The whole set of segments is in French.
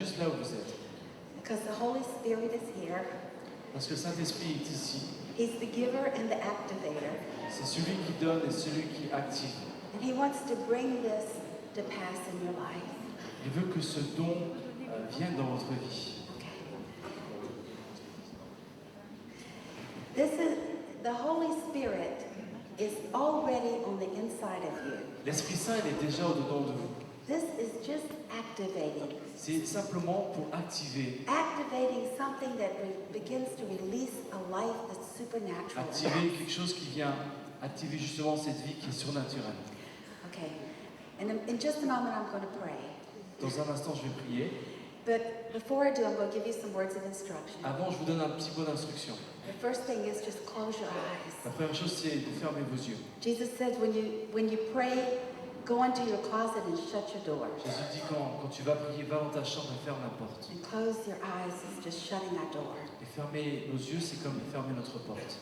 Juste là où vous êtes. Because the Holy Spirit is here. Parce que le Saint-Esprit est ici. He's the giver and the activator. C'est celui qui donne et celui qui active. And he wants to bring this to pass in your life. Il veut que ce don vienne dans votre vie. Okay. This is the Holy Spirit is already on the inside of you. L'Esprit Saint, il est déjà au-dedans de vous. This is just activating. C'est simplement pour activer. Activating something that begins to release a life that's supernatural. Activer quelque chose qui vient activer justement cette vie qui est surnaturelle. Okay. And in just a moment, I'm going to pray. Dans un instant, je vais prier. But before I do, I'm going to give you some words of instruction. Avant, je vous donne un petit mot d'instruction. The first thing is just close your eyes. La première chose, c'est de fermer vos yeux. Jesus says when you pray, go into your closet and shut your door. Jésus dit quand tu vas prier, va dans ta chambre et ferme la porte. And close your eyes is just shutting our door. Et fermer nos yeux, c'est comme fermer notre porte.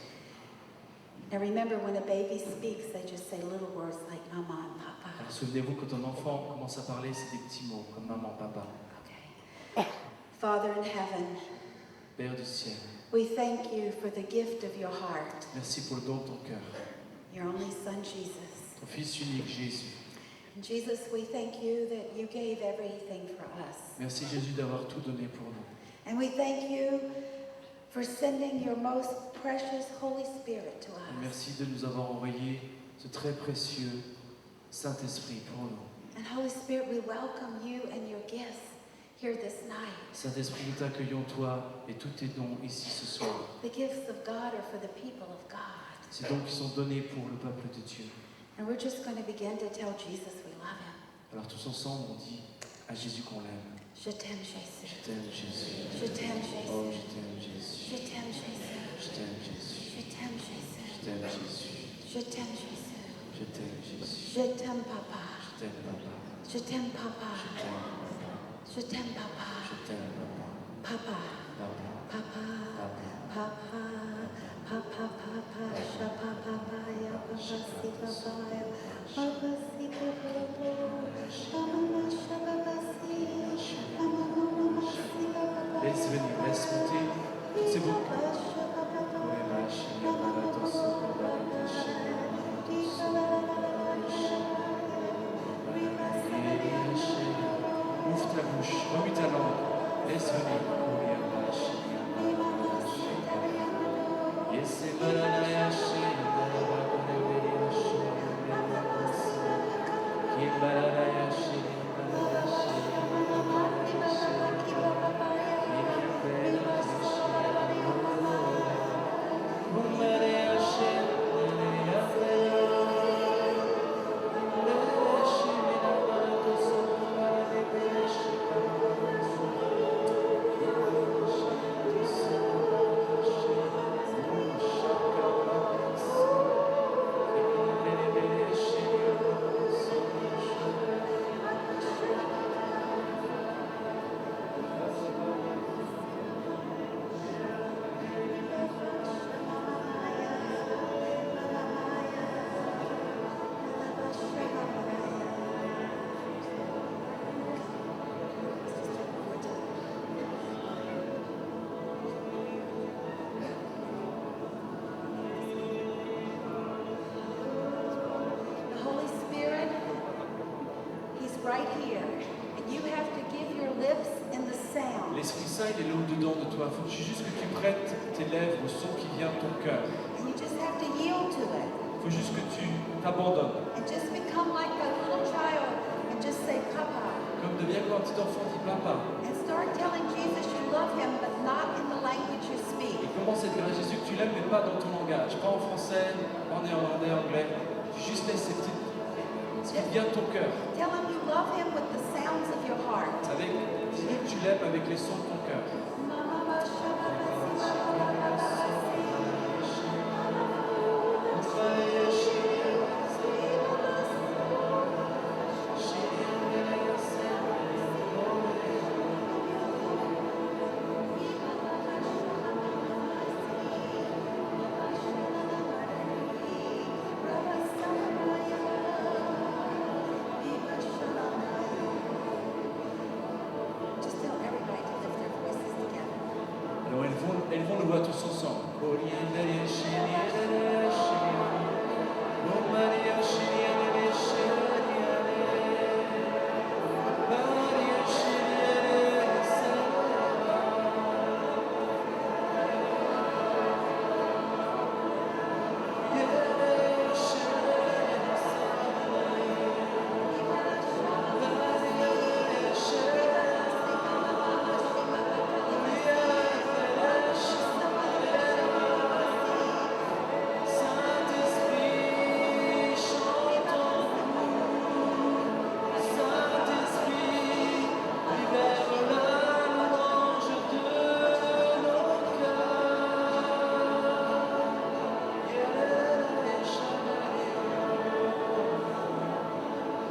Now remember, when a baby speaks, they just say little words like mama and papa. Alors, souvenez-vous, quand un enfant commence à parler, c'est des petits mots comme maman, papa. Okay. Father in heaven, Père du ciel, we thank you for the gift of your heart, merci pour le don de ton cœur. your only son Jesus. Ton Fils unique, Jésus. And Jesus, we thank you that you gave everything for us. Merci Jésus d'avoir tout donné pour nous. And we thank you for sending your most precious Holy Spirit to Et us. merci de nous avoir envoyé ce très précieux Saint-Esprit pour nous. And Holy Spirit, we welcome you and your gifts here this night. Saint-Esprit, nous t'accueillons toi et tous tes dons ici ce soir. The gifts of God are for the people of God. Ces dons qui sont donnés pour le peuple de Dieu. And we're just going to begin to tell Jesus we love him. Alors tous ensemble, on dit à Jésus qu'on l'aime. Je t'aime, Jésus. Je t'aime Jésus. Je t'aime, Oh, Jésus. je t'aime Jésus. Je t'aime, Jésus. Je t'aime Jésus. Je t'aime, Jésus. Je t'aime Jésus. Je t'aime, Jésus. Je t'aime Jésus. Je t'aime, Papa. Je t'aime papa. Je t'aime, Papa. Je t'aime papa. Je t'aime, Papa. Je t'aime papa. Papa. Papa. Papa. Papa. Papa. Shapa. Papa. Ya. Papa. Si. Papa. Ya. Papa. Si. Papa. Mama. Shapa. Si. Mama. Si. Papa. Laisse venir, laisse monter toutes ces boucles. Papa. Shapa. Papa. Ouvre ta bouche, remue ta langue, laisse venir. The Holy Spirit, He's right here. And you have to give your lips in the sound. L'Esprit Saint, il est là au-dedans de toi. Il faut juste que tu prêtes tes lèvres au son qui vient de ton cœur. And you just have to yield to it. Il faut juste que tu t'abandonnes. And just become like a little child and just say, Papa. Comme deviens comme un petit enfant, dis papa. And start telling Jesus you love him, but not in the language you speak. Et commence à dire à Jésus que tu l'aimes, mais pas dans ton langage. Pas en français, en néerlandais, anglais. Tu juste laisses ce qui vient de ton cœur. Tell him you love him with the sounds of your heart. Dis que tu l'aimes avec les sons de ton cœur. Just tell Alors elles vont le voir tous ensemble.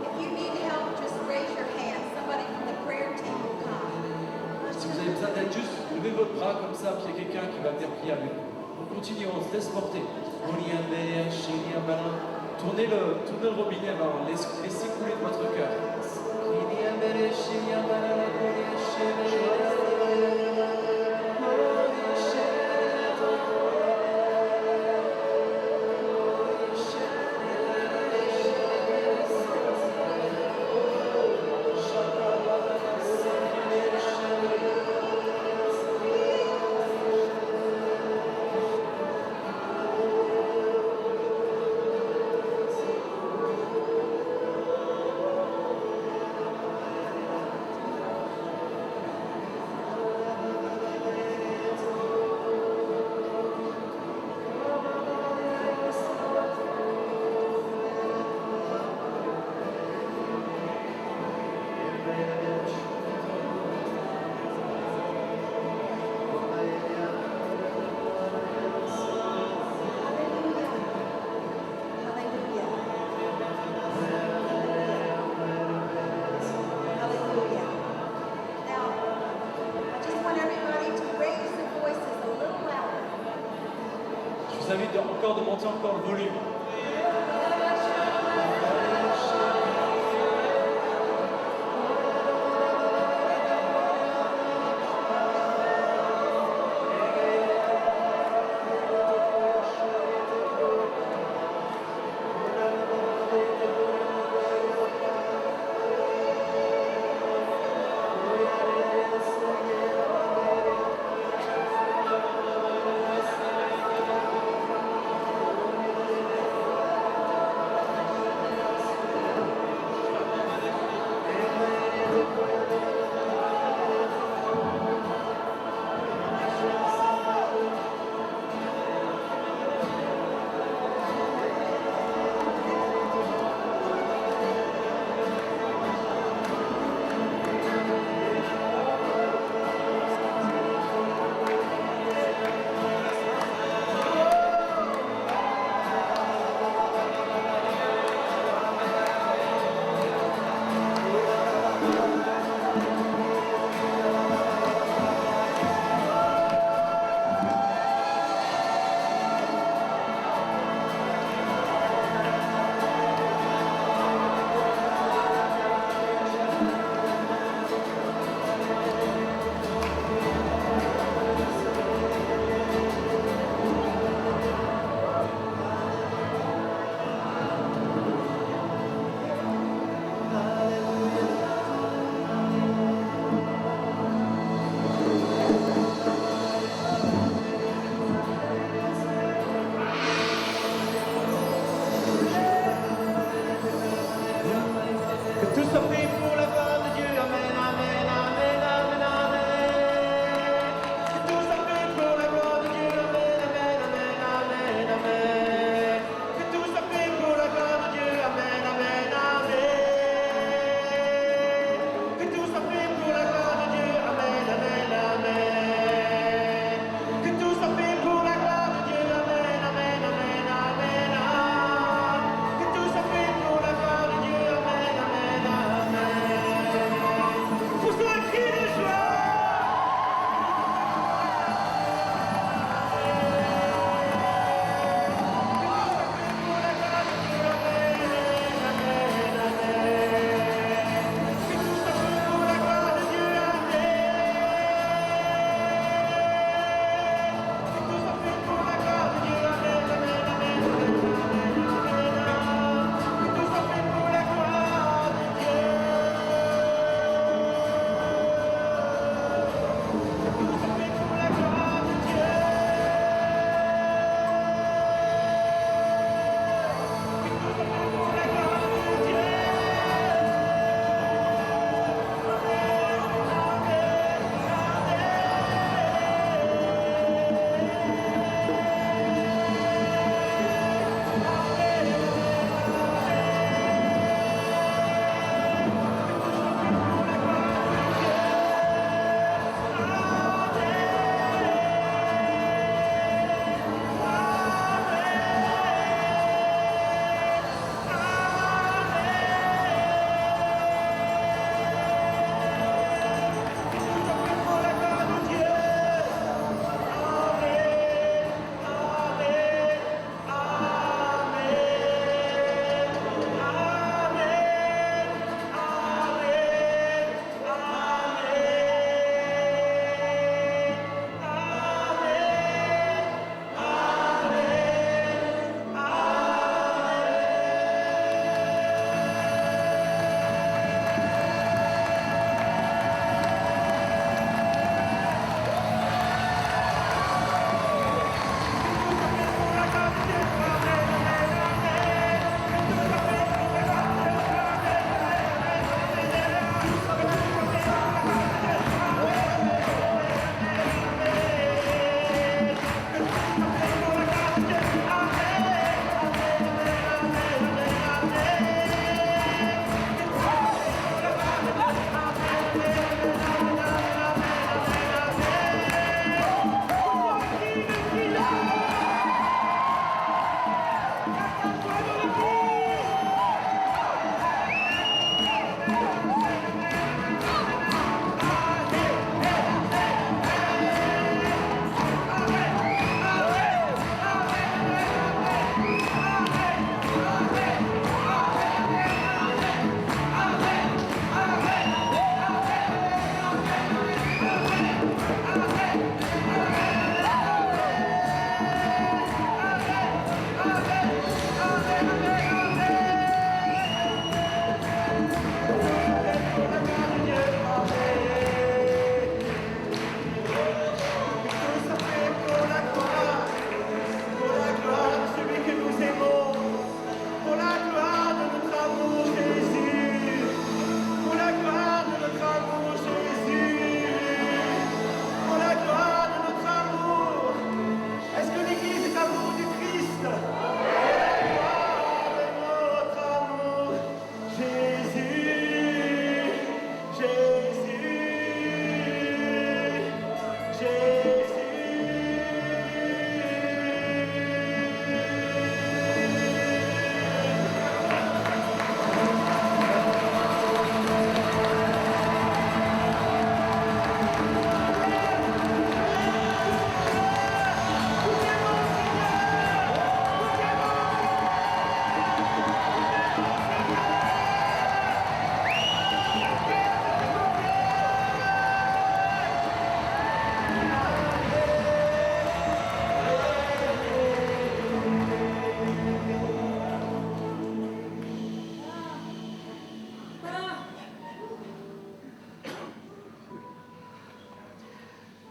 If you need help, just raise your hand. Somebody from the prayer team will come. Si vous avez besoin d'aide, juste levez votre bras comme ça, puis il y a quelqu'un qui va venir prier avec vous. On continue, on se laisse porter. Tournez le robinet, laissez couler de votre cœur. Hallelujah. Hallelujah. Now, I just want everybody to raise their voices a little louder. Je vous invite encore de monter encore le volume.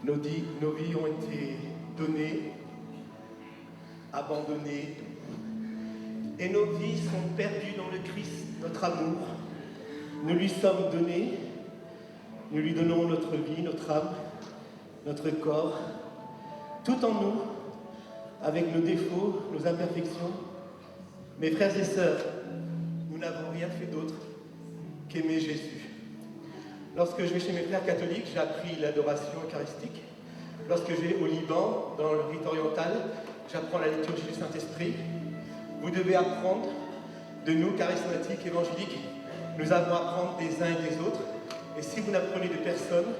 Nos vies ont été données, abandonnées, et nos vies sont perdues dans le Christ, notre amour. Nous lui sommes donnés, nous lui donnons notre vie, notre âme, notre corps, tout en nous, avec nos défauts, nos imperfections. Mes frères et sœurs, nous n'avons rien fait d'autre qu'aimer Jésus. Lorsque je vais chez mes frères catholiques, j'ai appris l'adoration eucharistique. Lorsque je vais au Liban, dans le rite oriental, j'apprends la liturgie du Saint-Esprit. Vous devez apprendre de nous, charismatiques, évangéliques. Nous avons à apprendre des uns et des autres. Et si vous n'apprenez de personne,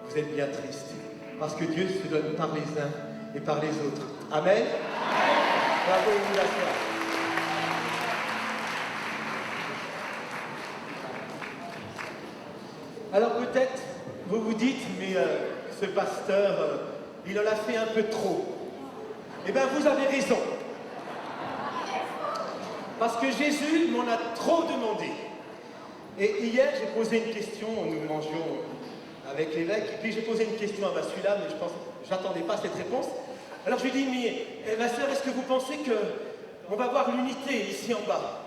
vous êtes bien triste. Parce que Dieu se donne par les uns et par les autres. Amen. Bravo, vous l'asseoir. Alors peut-être, vous vous dites, mais ce pasteur, il en a fait un peu trop. Eh bien, vous avez raison. Parce que Jésus m'en a trop demandé. Et hier, j'ai posé une question, nous mangions avec l'évêque, et puis j'ai posé une question à celui-là, mais je n'attendais pas cette réponse. Alors je lui ai dit, mais ma sœur, est-ce que vous pensez qu'on va avoir l'unité ici en bas?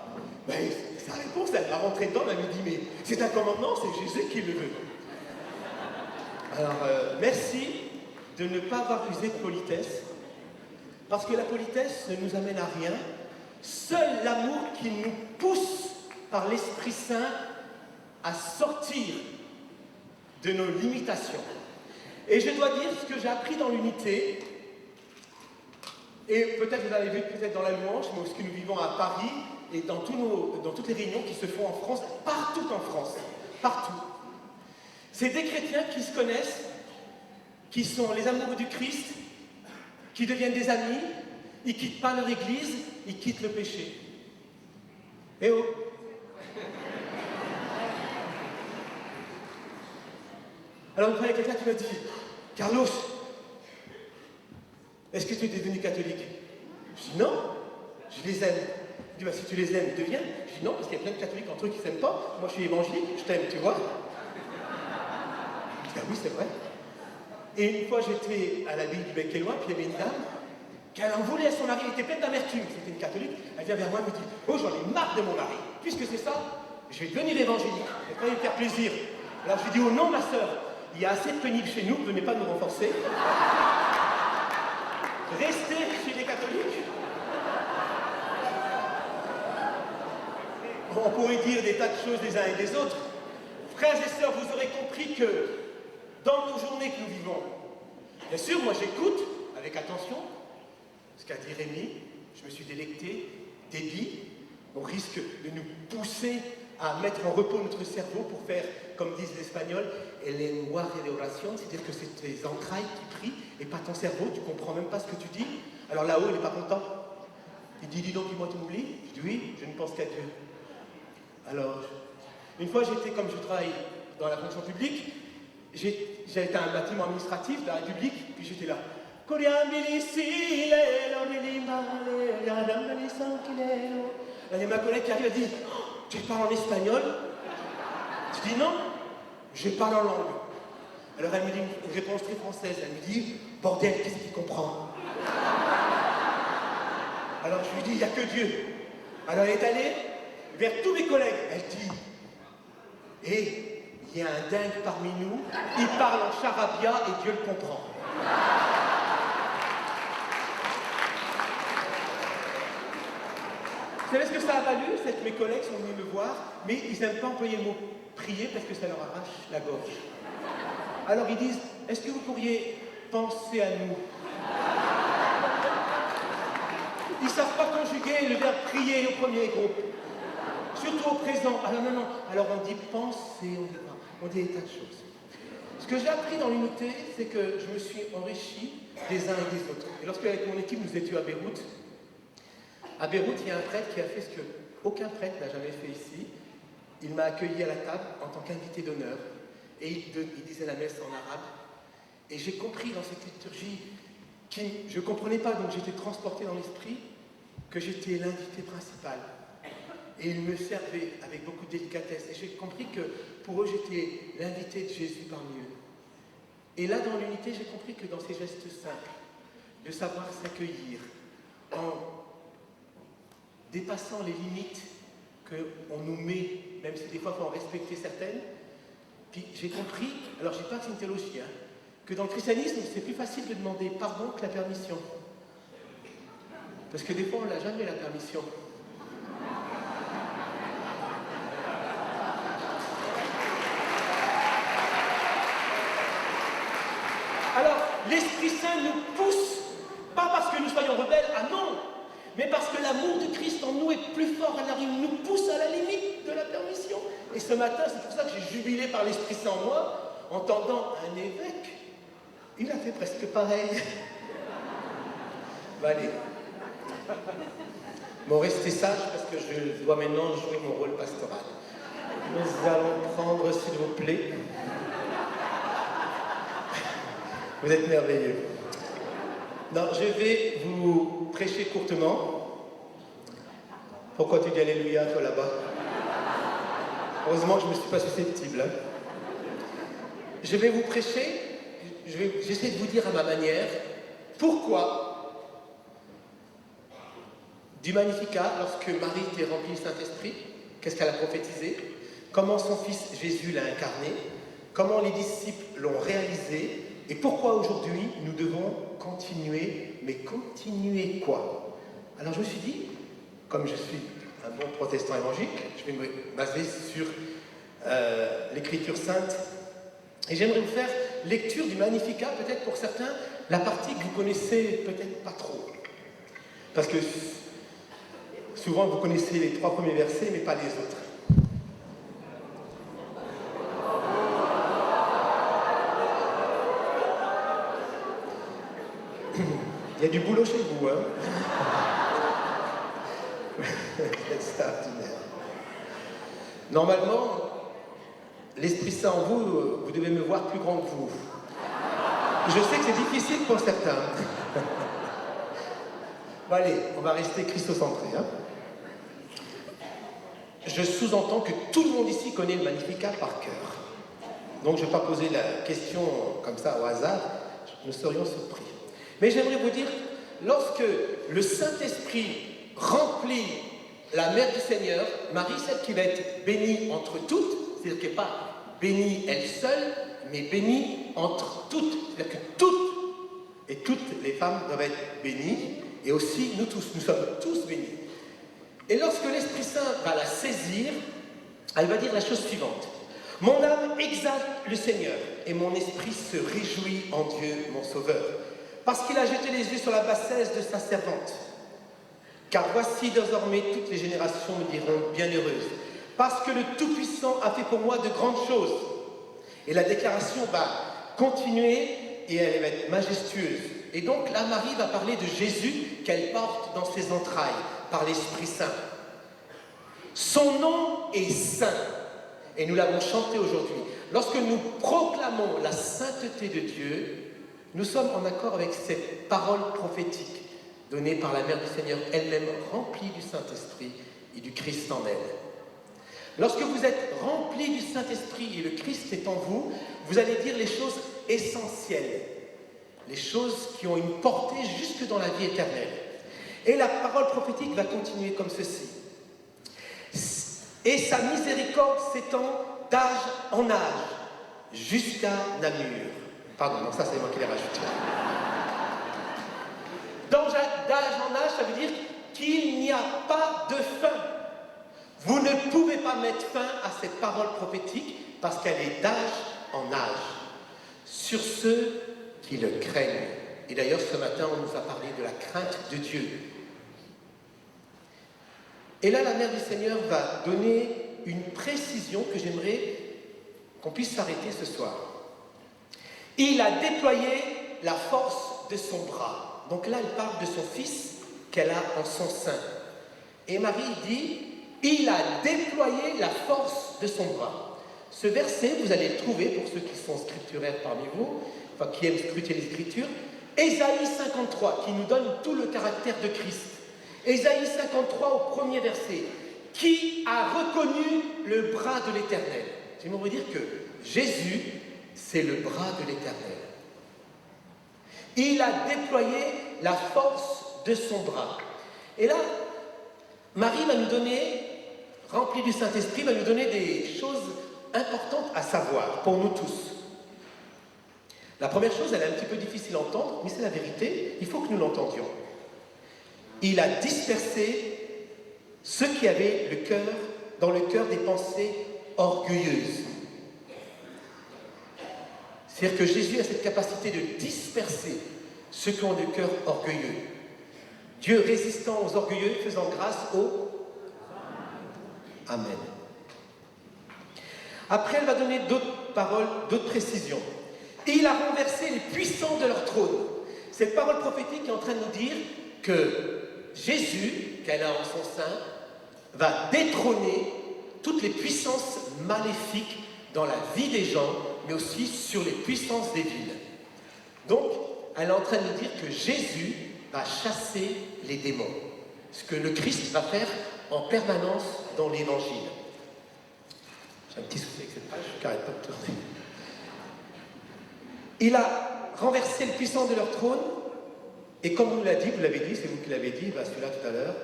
Ben, sa réponse, elle m'a rentré dedans, elle m'a dit, mais c'est un commandement, c'est Jésus qui le veut. Alors, merci de ne pas avoir usé de politesse, parce que la politesse ne nous amène à rien. Seul l'amour qui nous pousse par l'Esprit Saint à sortir de nos limitations. Et je dois dire ce que j'ai appris dans l'unité, et peut-être vous avez vu peut-être dans la louange, mais ce que nous vivons à Paris, et dans toutes les réunions qui se font en France, partout en France, partout. C'est des chrétiens qui se connaissent, qui sont les amoureux du Christ, qui deviennent des amis, ils ne quittent pas leur église, ils quittent le péché. Eh oh! Alors, il y a quelqu'un qui m'a dit, Carlos, est-ce que tu es devenu catholique? Je dis non, je les aime. Il dit, bah, si tu les aimes, deviens. Je dis non, parce qu'il y a plein de catholiques entre eux qui ne s'aiment pas. Moi, je suis évangélique, je t'aime, tu vois. Je dis, ah oui, c'est vrai. Et une fois, j'étais à l'abbaye du Bec-et-Loin, puis il y avait une dame qui en voulait à son mari, elle était pleine d'amertume, c'était une catholique. Elle vient vers moi et me dit, oh, j'en ai marre de mon mari. Puisque c'est ça, je vais devenir évangélique. Ça va me faire plaisir. Alors je lui dis, oh non, ma sœur, il y a assez de pénibles chez nous, venez pas nous renforcer. Restez chez les catholiques. On pourrait dire des tas de choses des uns et des autres. Frères et sœurs, vous aurez compris que dans nos journées que nous vivons, bien sûr, moi j'écoute avec attention ce qu'a dit Rémi, je me suis délecté, débit, on risque de nous pousser à mettre en repos notre cerveau pour faire, comme disent les Espagnols, el lenguaje de oración, c'est-à-dire que c'est tes entrailles qui prient et pas ton cerveau, tu comprends même pas ce que tu dis. Alors là-haut, il n'est pas content. Il dit, dis donc, dis-moi, tu m'oublies? Je dis, oui, je ne pense qu'à Dieu. Alors, une fois, j'étais, comme je travaille dans la fonction publique, j'ai été à un bâtiment administratif de la République, puis j'étais là. Là, il y a ma collègue qui arrive et dit, oh, tu parles en espagnol? Je dis non, je parle en langue. Alors elle me dit une réponse très française, elle me dit, bordel, qu'est-ce qu'il comprend? Alors je lui dis, il n'y a que Dieu. Alors elle est allée vers tous mes collègues, elle dit, et il y a un dingue parmi nous, il parle en charabia et Dieu le comprend. Vous savez ce que ça a valu? C'est que mes collègues sont venus me voir, mais ils n'aiment pas employer le mot prier parce que ça leur arrache la gorge. Alors ils disent, est-ce que vous pourriez penser à nous? Ils ne savent pas conjuguer le verbe prier au premier groupe. Surtout au présent. Alors non. Alors on dit penser, on dit des tas de choses. Ce que j'ai appris dans l'unité, c'est que je me suis enrichi des uns et des autres. Et lorsque avec mon équipe nous étions à Beyrouth, il y a un prêtre qui a fait ce que aucun prêtre n'a jamais fait ici. Il m'a accueilli à la table en tant qu'invité d'honneur. Et il disait la messe en arabe. Et j'ai compris dans cette liturgie, je ne comprenais pas, donc j'étais transporté dans l'esprit, que j'étais l'invité principal. Et il me servait avec beaucoup de délicatesse. Et j'ai compris que pour eux, j'étais l'invité de Jésus parmi eux. Et là, dans l'unité, j'ai compris que dans ces gestes simples, de savoir s'accueillir, en dépassant les limites qu'on nous met, même si des fois il faut en respecter certaines, puis j'ai compris, alors je ne dis pas que c'est une théologie, hein, que dans le christianisme, c'est plus facile de demander pardon que la permission. Parce que des fois, on n'a jamais la permission. Alors, l'Esprit Saint nous pousse, pas parce que nous soyons rebelles, ah non, mais parce que l'amour de Christ en nous est plus fort, alors il nous pousse à la limite de la permission. Et ce matin, c'est pour ça que j'ai jubilé par l'Esprit Saint en moi, entendant un évêque. Il a fait presque pareil. Bah, allez. Bon, restez sages parce que je dois maintenant jouer mon rôle pastoral. Nous allons prendre, s'il vous plaît. Vous êtes merveilleux. Non, je vais vous prêcher courtement. Pourquoi tu dis Alléluia, toi là-bas? Heureusement que je ne me suis pas susceptible. Hein. Je vais vous prêcher, j'essaie de vous dire à ma manière, pourquoi du Magnificat, lorsque Marie était remplie du Saint-Esprit, qu'est-ce qu'elle a prophétisé? Comment son fils Jésus l'a incarné? Comment les disciples l'ont réalisé? Et pourquoi aujourd'hui nous devons continuer? Mais continuer quoi? Alors je me suis dit, comme je suis un bon protestant évangélique, je vais me baser sur l'Écriture sainte. Et j'aimerais vous faire lecture du Magnificat, peut-être pour certains, la partie que vous connaissez peut-être pas trop. Parce que souvent vous connaissez les 3 premiers versets, mais pas les autres. Il y a du boulot chez vous, hein? Normalement, l'Esprit Saint en vous, vous devez me voir plus grand que vous. Je sais que c'est difficile pour certains. Bon, allez, on va rester christocentré. Hein? Je sous-entends que tout le monde ici connaît le Magnificat par cœur. Donc je ne vais pas poser la question comme ça au hasard, nous serions surpris. Mais j'aimerais vous dire, lorsque le Saint-Esprit remplit la Mère du Seigneur, Marie, celle qui va être bénie entre toutes, c'est-à-dire qu'elle n'est pas bénie elle seule, mais bénie entre toutes. C'est-à-dire que toutes les femmes doivent être bénies, et aussi nous tous, nous sommes tous bénis. Et lorsque l'Esprit Saint va la saisir, elle va dire la chose suivante. Mon âme exalte le Seigneur, et mon esprit se réjouit en Dieu, mon Sauveur, parce qu'il a jeté les yeux sur la bassesse de sa servante. Car voici désormais toutes les générations me diront bienheureuse, parce que le Tout-Puissant a fait pour moi de grandes choses. Et la déclaration va continuer et elle va être majestueuse. Et donc là, Marie va parler de Jésus qu'elle porte dans ses entrailles par l'Esprit Saint. Son nom est saint. Et nous l'avons chanté aujourd'hui. Lorsque nous proclamons la sainteté de Dieu, nous sommes en accord avec cette parole prophétique donnée par la Mère du Seigneur, elle-même remplie du Saint-Esprit et du Christ en elle. Lorsque vous êtes rempli du Saint-Esprit et le Christ est en vous, vous allez dire les choses essentielles, les choses qui ont une portée jusque dans la vie éternelle. Et la parole prophétique va continuer comme ceci. Et sa miséricorde s'étend d'âge en âge, jusqu'à Namur. Pardon, non, ça c'est moi qui l'ai rajouté. D'âge en âge, ça veut dire qu'il n'y a pas de fin. Vous ne pouvez pas mettre fin à cette parole prophétique parce qu'elle est d'âge en âge, sur ceux qui le craignent. Et d'ailleurs, ce matin, on nous a parlé de la crainte de Dieu. Et là, la Mère du Seigneur va donner une précision que j'aimerais qu'on puisse s'arrêter ce soir. Il a déployé la force de son bras. Donc là, elle parle de son fils qu'elle a en son sein. Et Marie dit, il a déployé la force de son bras. Ce verset, vous allez le trouver, pour ceux qui sont scripturaires parmi vous, enfin qui aiment scruter les Écritures, Ésaïe 53, qui nous donne tout le caractère de Christ. Ésaïe 53 au premier verset. Qui a reconnu le bras de l'Éternel? J'aimerais vous dire que Jésus, c'est le bras de l'Éternel. Il a déployé la force de son bras. Et là, Marie va nous donner, remplie du Saint-Esprit, va nous donner des choses importantes à savoir pour nous tous. La première chose, elle est un petit peu difficile à entendre, mais c'est la vérité, il faut que nous l'entendions. Il a dispersé ceux qui avaient dans le cœur des pensées orgueilleuses. C'est-à-dire que Jésus a cette capacité de disperser ceux qui ont le cœur orgueilleux. Dieu résistant aux orgueilleux, faisant grâce aux... Amen. Après, elle va donner d'autres paroles, d'autres précisions. Il a renversé les puissants de leur trône. Cette parole prophétique est en train de nous dire que Jésus, qu'elle a en son sein, va détrôner toutes les puissances maléfiques dans la vie des gens, mais aussi sur les puissances des villes. Donc, elle est en train de nous dire que Jésus va chasser les démons. Ce que le Christ va faire en permanence dans l'Évangile. J'ai un petit souci avec cette page, je n'arrête pas de tourner. Il a renversé le puissant de leur trône, et comme vous l'avez dit, c'est vous qui l'avez dit, celui-là tout à l'heure,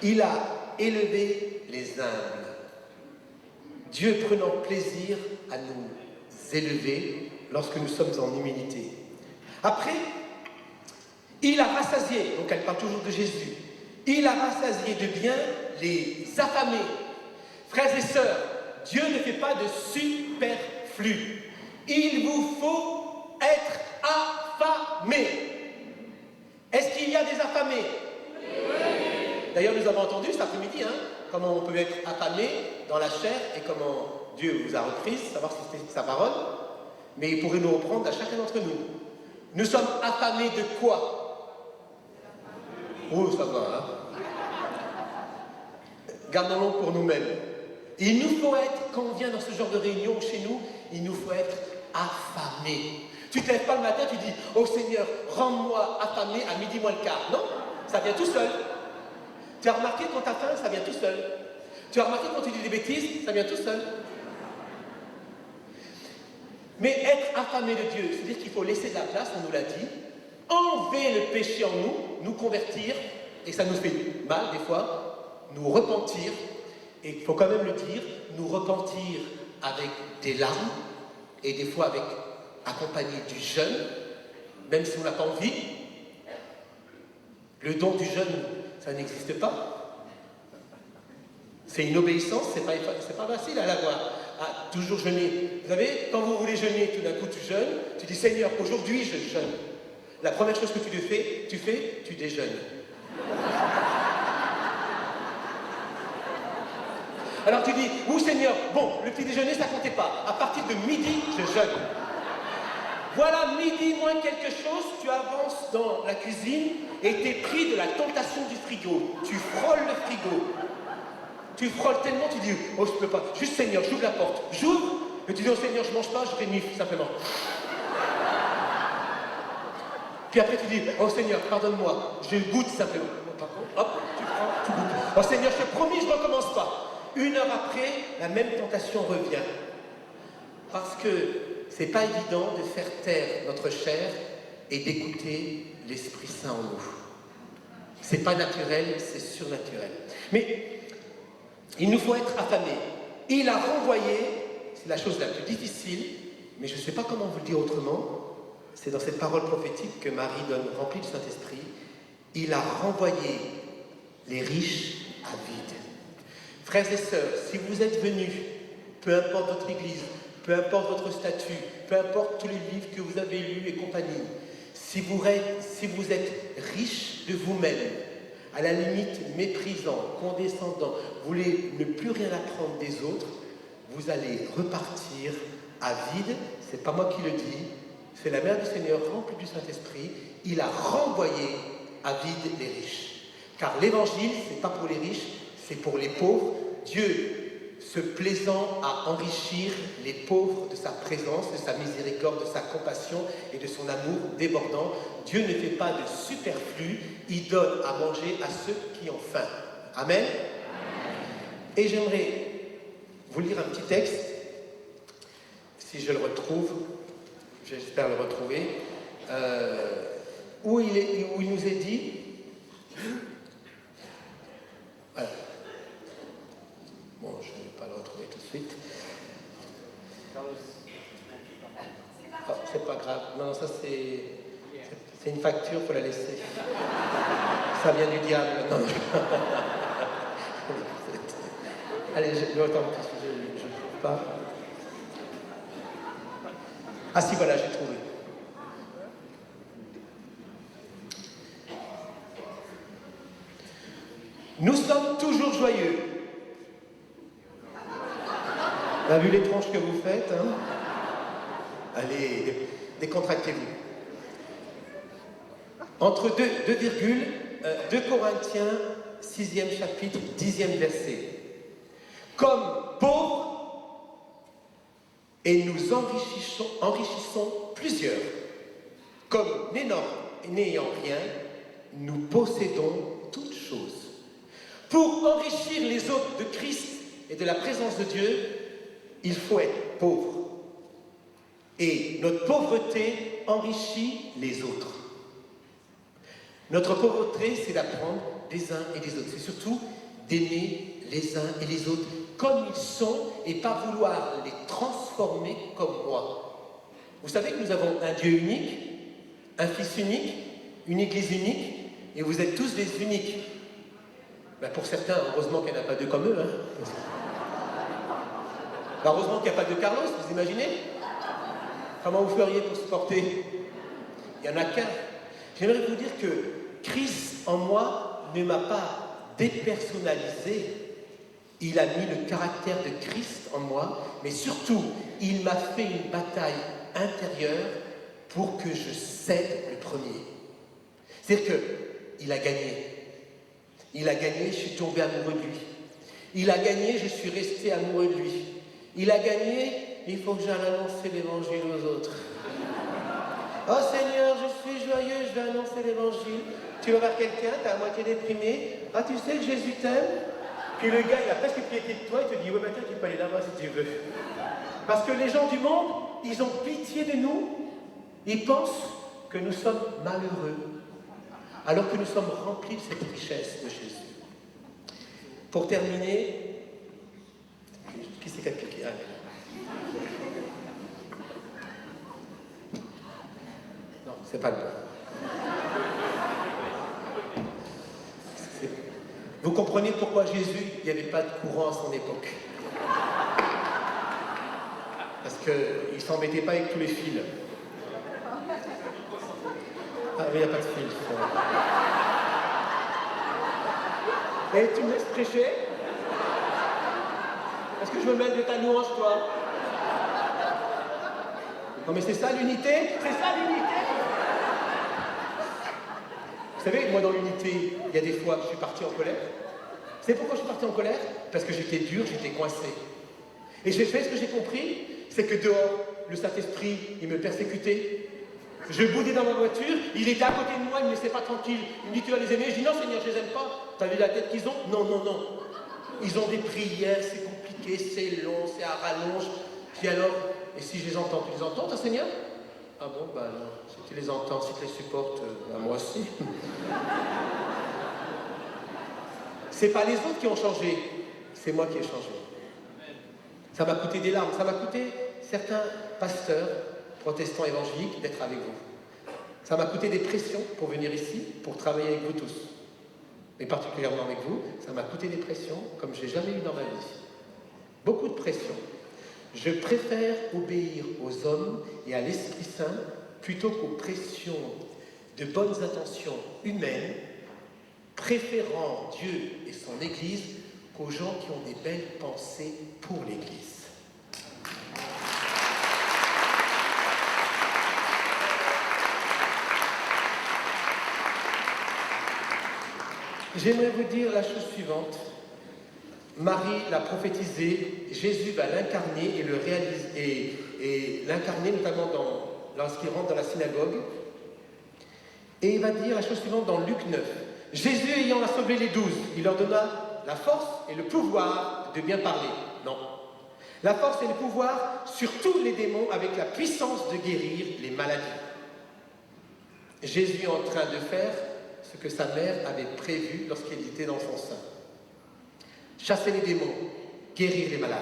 il a élevé les humbles. Dieu prenant plaisir à nous élever lorsque nous sommes en humilité. Après, il a rassasié, donc elle parle toujours de Jésus, il a rassasié de bien les affamés. Frères et sœurs, Dieu ne fait pas de superflu. Il vous faut être affamés. Est-ce qu'il y a des affamés? Oui. D'ailleurs, nous avons entendu cet après-midi comment on peut être affamé dans la chair et comment Dieu vous a repris, savoir si c'était sa parole. Mais il pourrait nous reprendre à chacun d'entre nous. Nous sommes affamés de quoi? Oh, ça va, Gardons-le pour nous-mêmes. Il nous faut être, quand on vient dans ce genre de réunion chez nous, il nous faut être affamés. Tu ne te lèves pas le matin, tu dis « Oh Seigneur, rends-moi affamé à midi moins le quart ». Non, ça vient tout seul. Tu as remarqué quand tu as faim, ça vient tout seul. Tu as remarqué quand tu dis des bêtises, ça vient tout seul. Mais être affamé de Dieu, c'est-à-dire qu'il faut laisser de la place, on nous l'a dit, enlever le péché en nous, nous convertir, et ça nous fait mal des fois, nous repentir, et il faut quand même le dire, nous repentir avec des larmes, et des fois accompagné du jeûne, même si on n'a pas envie. Le don du jeûne, ça n'existe pas. C'est une obéissance, c'est pas facile à l'avoir. Ah, toujours jeûner. Vous savez, quand vous voulez jeûner, tout d'un coup tu jeûnes, tu dis Seigneur, aujourd'hui je jeûne. La première chose que tu déjeunes. Alors tu dis, oui Seigneur, bon, le petit déjeuner ça comptait pas. À partir de midi, je jeûne. Voilà, midi moins quelque chose, tu avances dans la cuisine et tu es pris de la tentation du frigo. Tu frôles le frigo. Tu frôles tellement, tu dis, oh je peux pas. Juste Seigneur, j'ouvre la porte. J'ouvre, et tu dis, oh Seigneur, je mange pas, je rénifle simplement. Puis après tu dis, oh Seigneur, pardonne-moi, je goûte simplement. Hop, tu prends, tu goûtes. Oh Seigneur, je te promis, je ne recommence pas. 1 heure après, la même tentation revient. Parce que c'est pas évident de faire taire notre chair et d'écouter l'Esprit Saint en nous. C'est pas naturel, c'est surnaturel. Mais il nous faut être affamés. Il a renvoyé, c'est la chose la plus difficile, mais je ne sais pas comment vous le dire autrement, c'est dans cette parole prophétique que Marie donne, remplie du Saint-Esprit, il a renvoyé les riches à vide. Frères et sœurs, si vous êtes venus, peu importe votre église, peu importe votre statut, peu importe tous les livres que vous avez lus et compagnie, si vous êtes riche de vous-même, à la limite méprisant, condescendant, vous voulez ne plus rien apprendre des autres, vous allez repartir à vide. C'est pas moi qui le dis, c'est la Mère du Seigneur remplie du Saint-Esprit. Il a renvoyé à vide les riches. Car l'évangile, c'est pas pour les riches, c'est pour les pauvres. Dieu, se plaisant à enrichir les pauvres de sa présence, de sa miséricorde, de sa compassion et de son amour débordant. Dieu ne fait pas de superflu, il donne à manger à ceux qui ont faim. Amen. Et j'aimerais vous lire un petit texte, si je le retrouve, j'espère le retrouver. où il nous est dit, voilà. Bon, je ne vais pas le retrouver tout de suite. Oh, c'est pas grave. Non, ça c'est une facture, il faut la laisser. Ça vient du diable. Non, non. Allez, je ne trouve pas. Ah si, voilà, j'ai trouvé. Nous sommes toujours joyeux. On a vu les tranches que vous faites, hein? Allez, décontractez-vous. Entre 2 Corinthiens, 6e chapitre, 10e verset. Comme pauvres, et nous enrichissons plusieurs. Comme n'ayant rien, nous possédons toutes choses. Pour enrichir les autres de Christ et de la présence de Dieu, il faut être pauvre. Et notre pauvreté enrichit les autres. Notre pauvreté, c'est d'apprendre des uns et des autres. C'est surtout d'aimer les uns et les autres comme ils sont et pas vouloir les transformer comme moi. Vous savez que nous avons un Dieu unique, un Fils unique, une Église unique, et vous êtes tous des uniques. Ben pour certains, heureusement qu'il n'y en a pas deux comme eux. Hein. Ben heureusement qu'il n'y a pas de Carlos, vous imaginez? Comment vous feriez pour supporter? Il n'y en a qu'un. J'aimerais vous dire que Christ en moi ne m'a pas dépersonnalisé. Il a mis le caractère de Christ en moi, mais surtout, il m'a fait une bataille intérieure pour que je cède le premier. C'est-à-dire qu'il a gagné. Il a gagné, je suis tombé amoureux de lui. Il a gagné, je suis resté amoureux de lui. Il a gagné, il faut que j'aille annoncer l'évangile aux autres. Oh Seigneur, je suis joyeux, je vais annoncer l'évangile. Tu vas voir quelqu'un, t'es à moitié déprimé. Ah, tu sais que Jésus t'aime? Puis le gars, il a presque piété de toi, il te dit, ouais, maintenant tu peux aller là-bas si tu veux. Parce que les gens du monde, ils ont pitié de nous. Ils pensent que nous sommes malheureux, alors que nous sommes remplis de cette richesse de Jésus. Pour terminer, qui c'est qui a piqué? Ah, non, c'est pas le bon. Vous comprenez pourquoi Jésus, il n'y avait pas de courant à son époque. Parce qu'il ne s'embêtait pas avec tous les fils. Ah mais il n'y a pas de fil. Et tu me laisses prêcher? Est-ce que je me mêle de ta louange, toi? Non mais c'est ça l'unité? C'est ça l'unité? Vous savez, moi dans l'unité, il y a des fois, je suis parti en colère. Vous savez pourquoi je suis parti en colère? Parce que j'étais dur, j'étais coincé. Et j'ai fait ce que j'ai compris, c'est que dehors, le Saint-Esprit, il me persécutait. Je boudais dans ma voiture, il était à côté de moi, il ne me laissait pas tranquille. Il me dit, tu vas les aimer? Je dis, non Seigneur, je les aime pas. T'as vu la tête qu'ils ont? Non, non, non. Ils ont des prières, c'est compliqué, c'est long, c'est à rallonge. Puis alors, et si je les entends, tu les entends, toi Seigneur? Ah bon, bah alors, si tu les entends, si tu les supportes, bah moi aussi. C'est pas les autres qui ont changé, c'est moi qui ai changé. Ça m'a coûté des larmes, ça m'a coûté certains pasteurs protestants évangéliques d'être avec vous. Ça m'a coûté des pressions pour venir ici, pour travailler avec vous tous. Mais particulièrement avec vous, ça m'a coûté des pressions comme je n'ai jamais eu dans ma vie. Beaucoup de pressions. Je préfère obéir aux hommes et à l'Esprit Saint plutôt qu'aux pressions de bonnes intentions humaines, préférant Dieu et son Église qu'aux gens qui ont des belles pensées pour l'Église. J'aimerais vous dire la chose suivante. Marie l'a prophétisé, Jésus va l'incarner et le réaliser, et l'incarner notamment lorsqu'il rentre dans la synagogue. Et il va dire la chose suivante dans Luc 9. Jésus ayant assemblé les 12, il leur donna la force et le pouvoir de bien parler. Non. La force et le pouvoir sur tous les démons avec la puissance de guérir les maladies. Jésus est en train de faire ce que sa mère avait prévu lorsqu'il était dans son sein. Chasser les démons, guérir les malades.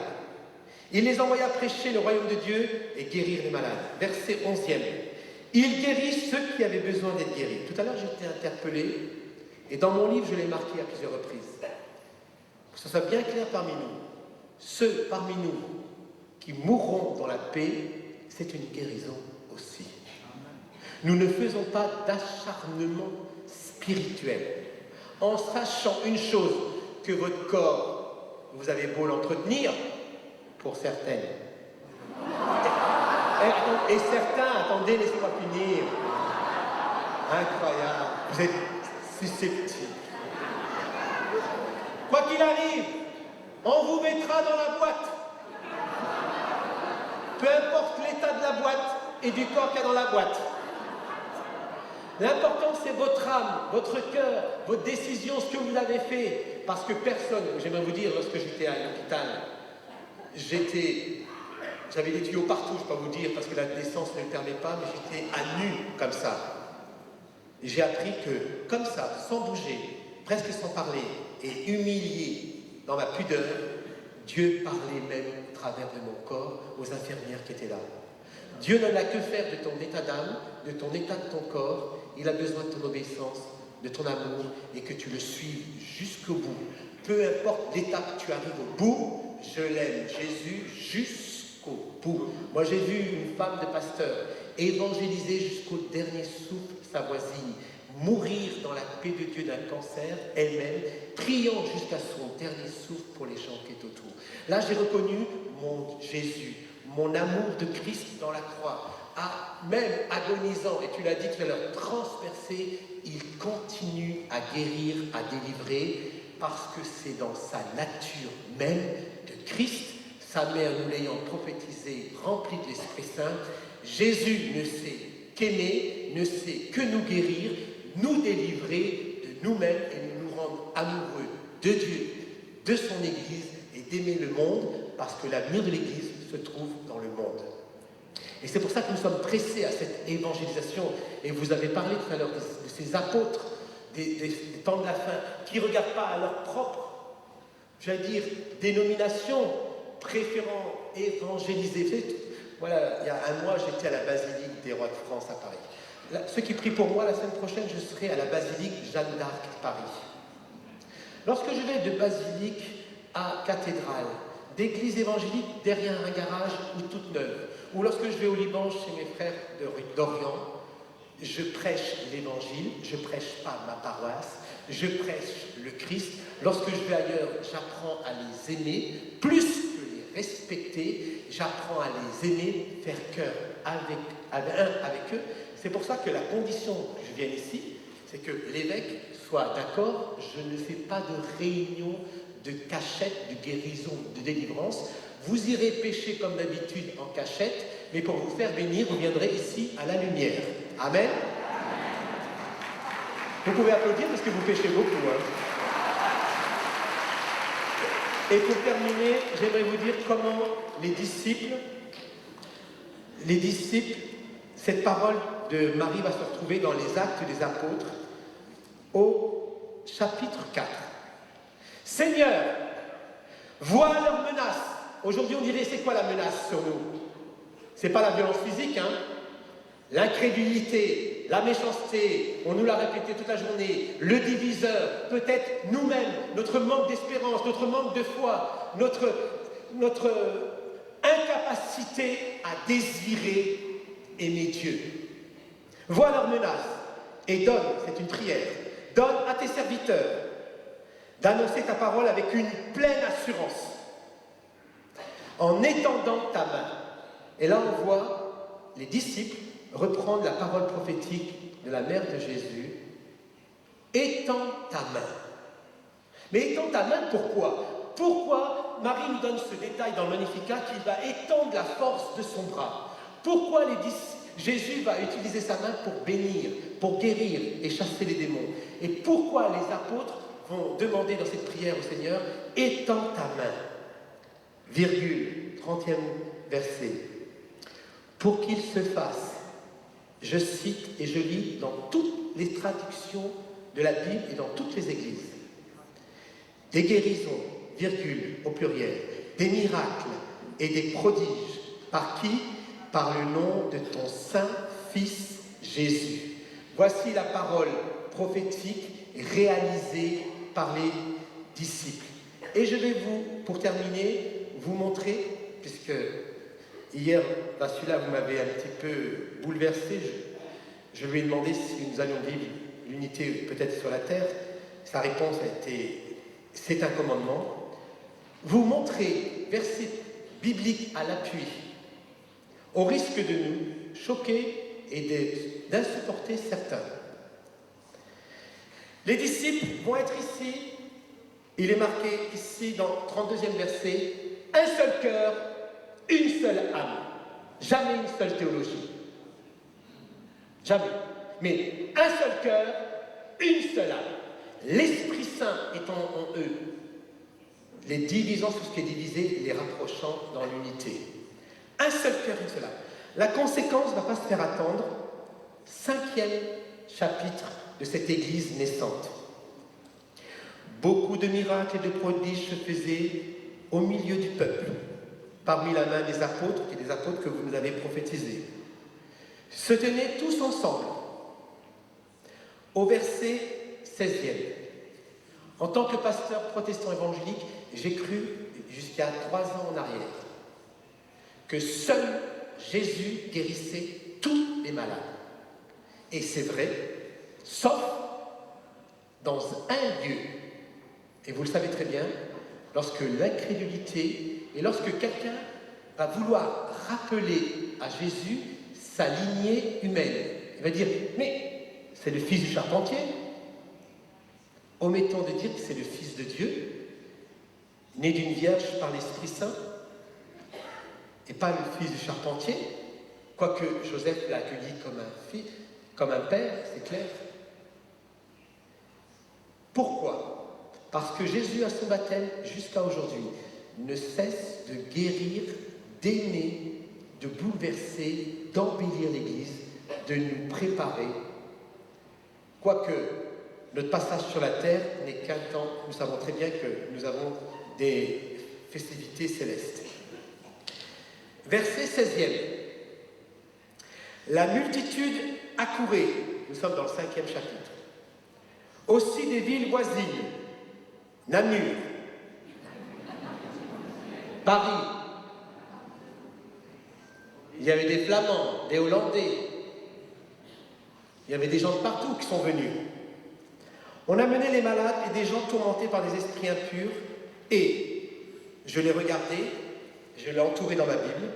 Il les envoya prêcher le royaume de Dieu et guérir les malades. Verset 11e. Il guérit ceux qui avaient besoin d'être guéris. Tout à l'heure, j'étais interpellé, et dans mon livre, je l'ai marqué à plusieurs reprises. Que ce soit bien clair parmi nous. Ceux parmi nous qui mourront dans la paix, c'est une guérison aussi. Nous ne faisons pas d'acharnement spirituel. En sachant une chose, que votre corps, vous avez beau l'entretenir, pour certaines. Et certains, attendez, laissez-moi finir. Incroyable, vous êtes susceptibles. Quoi qu'il arrive, on vous mettra dans la boîte. Peu importe l'état de la boîte et du corps qu'il y a dans la boîte. L'important, c'est votre âme, votre cœur, votre décision, ce que vous avez fait. Parce que personne, j'aimerais vous dire, lorsque j'étais à l'hôpital, j'avais des tuyaux partout, je ne peux pas vous dire, parce que la naissance ne le permet pas, mais j'étais à nu, comme ça. Et j'ai appris que, comme ça, sans bouger, presque sans parler, et humilié dans ma pudeur, Dieu parlait même au travers de mon corps aux infirmières qui étaient là. Dieu n'en a que faire de ton état d'âme, de ton état de ton corps. Il a besoin de ton obéissance, de ton amour, et que tu le suives jusqu'au bout. Peu importe l'étape que tu arrives au bout, je l'aime, Jésus, jusqu'au bout. Moi, j'ai vu une femme de pasteur évangéliser jusqu'au dernier souffle sa voisine, mourir dans la paix de Dieu d'un cancer, elle-même, priant jusqu'à son dernier souffle pour les gens qui étaient autour. Là, j'ai reconnu mon Jésus, mon amour de Christ dans la croix. Même agonisant, et tu l'as dit tout à l'heure, transpercé, il continue à guérir, à délivrer, parce que c'est dans sa nature même de Christ, sa mère nous l'ayant prophétisé, rempli de l'Esprit Saint. Jésus ne sait qu'aimer, ne sait que nous guérir, nous délivrer de nous-mêmes et nous rendre amoureux de Dieu, de son Église et d'aimer le monde, parce que l'avenir de l'Église se trouve dans le monde. Et c'est pour ça que nous sommes pressés à cette évangélisation. Et vous avez parlé tout à l'heure de ces apôtres des temps de la fin, qui ne regardent pas à leur propre, j'allais dire, dénomination, préférant évangéliser. Voilà, il y a un mois, j'étais à la basilique des Rois de France à Paris. Là, ceux qui prient pour moi, la semaine prochaine, je serai à la basilique Jeanne d'Arc de Paris. Lorsque je vais de basilique à cathédrale, d'église évangélique derrière un garage ou toute neuve, ou lorsque je vais au Liban chez mes frères d'Orient, je prêche l'évangile, je ne prêche pas ma paroisse, je prêche le Christ. Lorsque je vais ailleurs, j'apprends à les aimer, plus que les respecter, j'apprends à les aimer, faire cœur avec eux. C'est pour ça que la condition que je vienne ici, c'est que l'évêque soit d'accord, je ne fais pas de réunion de cachette, de guérison, de délivrance. Vous irez pêcher comme d'habitude en cachette, mais pour vous faire bénir, vous viendrez ici à la lumière. Amen. Vous pouvez applaudir parce que vous pêchez beaucoup. Hein. Et pour terminer, j'aimerais vous dire comment les disciples, cette parole de Marie va se retrouver dans les Actes des Apôtres au chapitre 4. Seigneur, vois leurs menaces. Aujourd'hui, on dirait, c'est quoi la menace sur nous? C'est pas la violence physique, hein? L'incrédulité, la méchanceté, on nous l'a répété toute la journée, le diviseur, peut-être nous-mêmes, notre manque d'espérance, notre manque de foi, notre incapacité à désirer aimer Dieu. Vois leurs menaces et donne, c'est une prière, donne à tes serviteurs d'annoncer ta parole avec une pleine assurance, en étendant ta main. Et là, on voit les disciples reprendre la parole prophétique de la mère de Jésus. Étends ta main. Mais étends ta main, pourquoi? Pourquoi Marie nous donne ce détail dans le Magnificat qu'il va étendre la force de son bras? Pourquoi Jésus va utiliser sa main pour bénir, pour guérir et chasser les démons? Et pourquoi les apôtres vont demander dans cette prière au Seigneur, étends ta main, virgule, 30e verset, pour qu'il se fasse je cite et je lis dans toutes les traductions de la Bible et dans toutes les églises. Des guérisons, virgule, au pluriel, des miracles et des prodiges. Par qui? Par le nom de ton saint Fils Jésus. Voici la parole prophétique réalisée par les disciples. Et je vais pour terminer, vous montrer, puisque hier, celui-là, vous m'avez un petit peu bouleversé, je lui ai demandé si nous allions vivre l'unité peut-être sur la terre. Sa réponse a été, c'est un commandement. Vous montrer, verset biblique à l'appui, au risque de nous choquer et d'insupporter certains. Les disciples vont être ici, il est marqué ici dans le 32e verset, un seul cœur, une seule âme, jamais une seule théologie. Jamais. Mais un seul cœur, une seule âme. L'Esprit Saint étant en eux, les divisant sur ce qui est divisé, les rapprochant dans l'unité. Un seul cœur, une seule âme. La conséquence ne va pas se faire attendre. 5e chapitre de cette église naissante. Beaucoup de miracles et de prodiges se faisaient au milieu du peuple, parmi la main des apôtres et des apôtres que vous nous avez prophétisés. Se tenaient tous ensemble. Au verset 16e. En tant que pasteur protestant évangélique, j'ai cru jusqu'à 3 ans en arrière que seul Jésus guérissait tous les malades. Et c'est vrai, sauf dans un lieu. Et vous le savez très bien, lorsque l'incrédulité et lorsque quelqu'un va vouloir rappeler à Jésus sa lignée humaine, il va dire, mais c'est le fils du charpentier, omettons de dire que c'est le fils de Dieu, né d'une vierge par l'Esprit Saint, et pas le fils du charpentier, quoique Joseph l'a accueilli comme un fils, comme un père, c'est clair. Pourquoi? Parce que Jésus, à son baptême, jusqu'à aujourd'hui, ne cesse de guérir, d'aimer, de bouleverser, d'embellir l'Église, de nous préparer. Quoique notre passage sur la terre n'est qu'un temps, nous savons très bien que nous avons des festivités célestes. Verset 16e. La multitude accourait, nous sommes dans le 5e chapitre, aussi des villes voisines, Namur, Paris. Il y avait des Flamands, des Hollandais, il y avait des gens de partout qui sont venus. On a mené les malades et des gens tourmentés par des esprits impurs, et je l'ai regardé, je l'ai entouré dans ma Bible,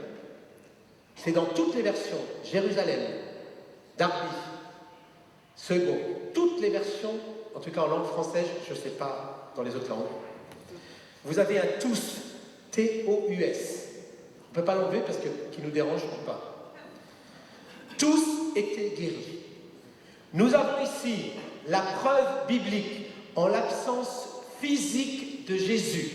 c'est dans toutes les versions, Jérusalem, Darby, Second, toutes les versions, en tout cas en langue française, je ne sais pas dans les autres langues. Vous avez un tous, T-O-U-S. On ne peut pas l'enlever parce qu'il nous dérange ou pas. Tous étaient guéris. Nous avons ici la preuve biblique en l'absence physique de Jésus.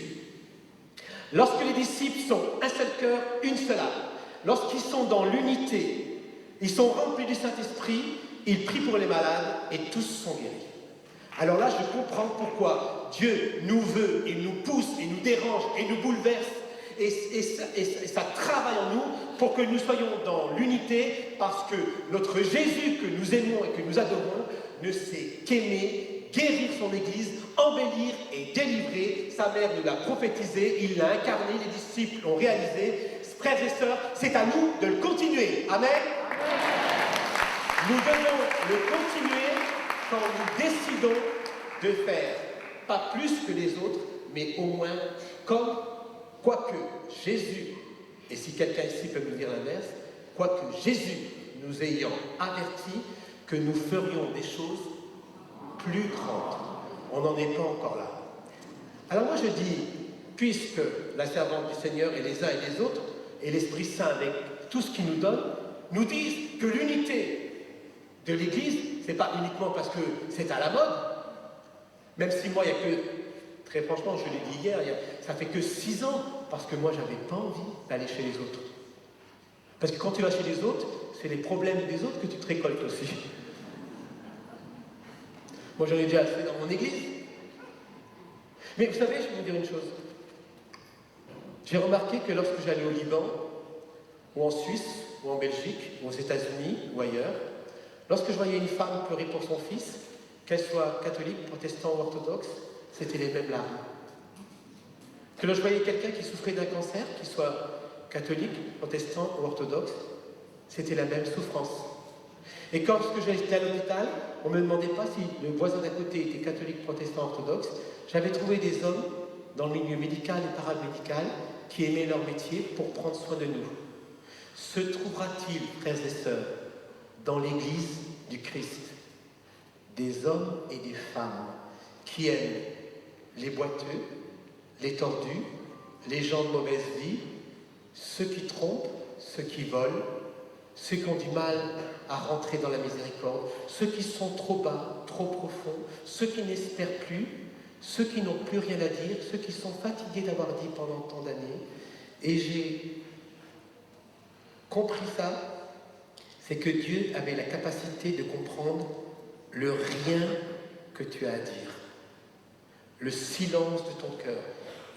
Lorsque les disciples sont un seul cœur, une seule âme, lorsqu'ils sont dans l'unité, ils sont remplis du Saint-Esprit, ils prient pour les malades et tous sont guéris. Alors là, je comprends pourquoi Dieu nous veut et nous pousse et nous dérange et nous bouleverse et ça travaille en nous pour que nous soyons dans l'unité parce que notre Jésus que nous aimons et que nous adorons ne sait qu'aimer, guérir son Église, embellir et délivrer. Sa mère nous l'a prophétisé, il l'a incarné, les disciples l'ont réalisé. Frères et sœurs, c'est à nous de le continuer. Amen. Nous devons le continuer quand nous décidons de faire, pas plus que les autres, mais au moins comme, quoique Jésus, et si quelqu'un ici peut me dire l'inverse, quoique Jésus nous ayant avertis que nous ferions des choses plus grandes. On n'en est pas encore là. Alors moi je dis, puisque la servante du Seigneur et les uns et les autres, et l'Esprit Saint avec tout ce qu'il nous donne, nous disent que l'unité de l'Église, c'est pas uniquement parce que c'est à la mode, même si moi, il n'y a que, très franchement, je l'ai dit hier, ça fait que 6 ans, parce que moi, j'avais pas envie d'aller chez les autres. Parce que quand tu vas chez les autres, c'est les problèmes des autres que tu te récoltes aussi. Moi, j'en ai déjà fait dans mon église. Mais vous savez, je vais vous dire une chose. J'ai remarqué que lorsque j'allais au Liban, ou en Suisse, ou en Belgique, ou aux États-Unis, ou ailleurs, lorsque je voyais une femme pleurer pour son fils, qu'elle soit catholique, protestant ou orthodoxe, c'était les mêmes larmes. Que lorsque je voyais quelqu'un qui souffrait d'un cancer, qu'il soit catholique, protestant ou orthodoxe, c'était la même souffrance. Et quand j'étais à l'hôpital, on ne me demandait pas si le voisin d'à côté était catholique, protestant, orthodoxe. J'avais trouvé des hommes dans le milieu médical et paramédical qui aimaient leur métier pour prendre soin de nous. Se trouvera-t-il, frères et sœurs, dans l'Église du Christ, des hommes et des femmes qui aiment les boiteux, les tordus, les gens de mauvaise vie, ceux qui trompent, ceux qui volent, ceux qui ont du mal à rentrer dans la miséricorde, ceux qui sont trop bas, trop profonds, ceux qui n'espèrent plus, ceux qui n'ont plus rien à dire, ceux qui sont fatigués d'avoir dit pendant tant d'années. Et j'ai compris ça, c'est que Dieu avait la capacité de comprendre le rien que tu as à dire, le silence de ton cœur.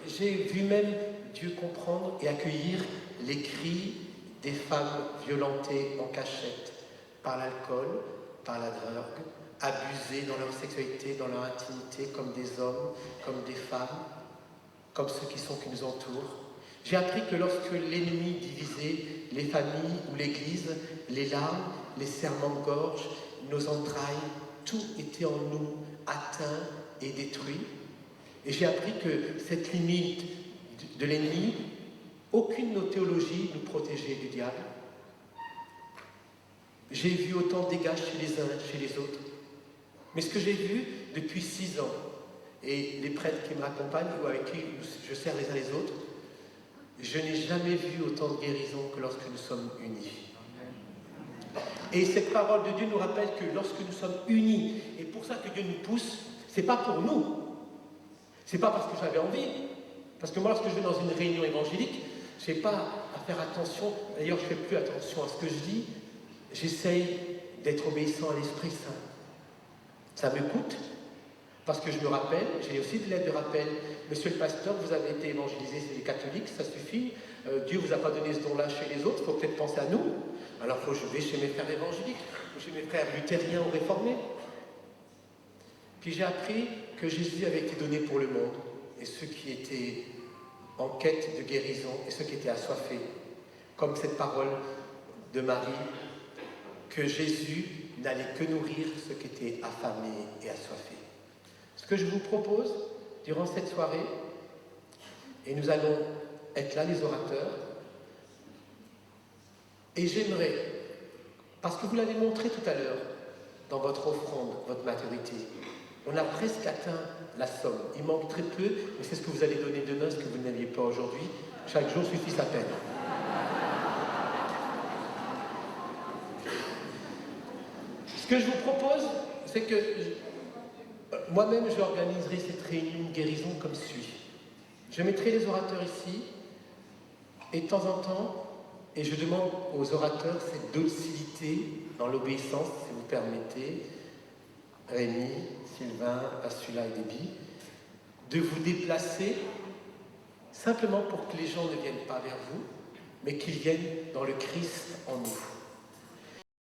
J'ai vu même Dieu comprendre et accueillir les cris des femmes violentées en cachette par l'alcool, par la drogue, abusées dans leur sexualité, dans leur intimité, comme des hommes, comme des femmes, comme ceux qui nous entourent. J'ai appris que lorsque l'ennemi divisait les familles ou l'Église, les larmes, les serrements de gorge, nos entrailles, tout était en nous atteint et détruit. Et j'ai appris que cette limite de l'ennemi, aucune de nos théologies nous protégeait du diable. J'ai vu autant de dégâts chez les uns, chez les autres. Mais ce que j'ai vu depuis 6 ans, et les prêtres qui me raccompagnent ou avec qui je sers les uns les autres, je n'ai jamais vu autant de guérison que lorsque nous sommes unis. Et cette parole de Dieu nous rappelle que lorsque nous sommes unis, et pour ça que Dieu nous pousse, c'est pas pour nous. C'est pas parce que j'avais envie. Parce que moi, lorsque je vais dans une réunion évangélique, je n'ai pas à faire attention. D'ailleurs, je ne fais plus attention à ce que je dis. J'essaye d'être obéissant à l'Esprit Saint. Ça me coûte, parce que je me rappelle, j'ai aussi de l'aide de rappel. Monsieur le pasteur, vous avez été évangélisé, c'est les catholiques, ça suffit. Dieu ne vous a pas donné ce don-là chez les autres, il faut peut-être penser à nous. Alors je vais chez mes frères évangéliques, ou chez mes frères luthériens ou réformés. Puis j'ai appris que Jésus avait été donné pour le monde, et ceux qui étaient en quête de guérison, et ceux qui étaient assoiffés, comme cette parole de Marie, que Jésus n'allait que nourrir ceux qui étaient affamés et assoiffés. Ce que je vous propose, durant cette soirée, et nous allons être là, les orateurs, et j'aimerais, parce que vous l'avez montré tout à l'heure, dans votre offrande, votre maturité, on a presque atteint la somme. Il manque très peu, mais c'est ce que vous allez donner demain, ce que vous n'aviez pas aujourd'hui. Chaque jour suffit sa peine. Ce que je vous propose, c'est que moi-même, j'organiserai cette réunion de guérison comme suit. Je mettrai les orateurs ici, et de temps en temps, et je demande aux orateurs cette docilité dans l'obéissance, si vous permettez, Rémi, Sylvain, Assula et Déby, de vous déplacer simplement pour que les gens ne viennent pas vers vous, mais qu'ils viennent dans le Christ en nous.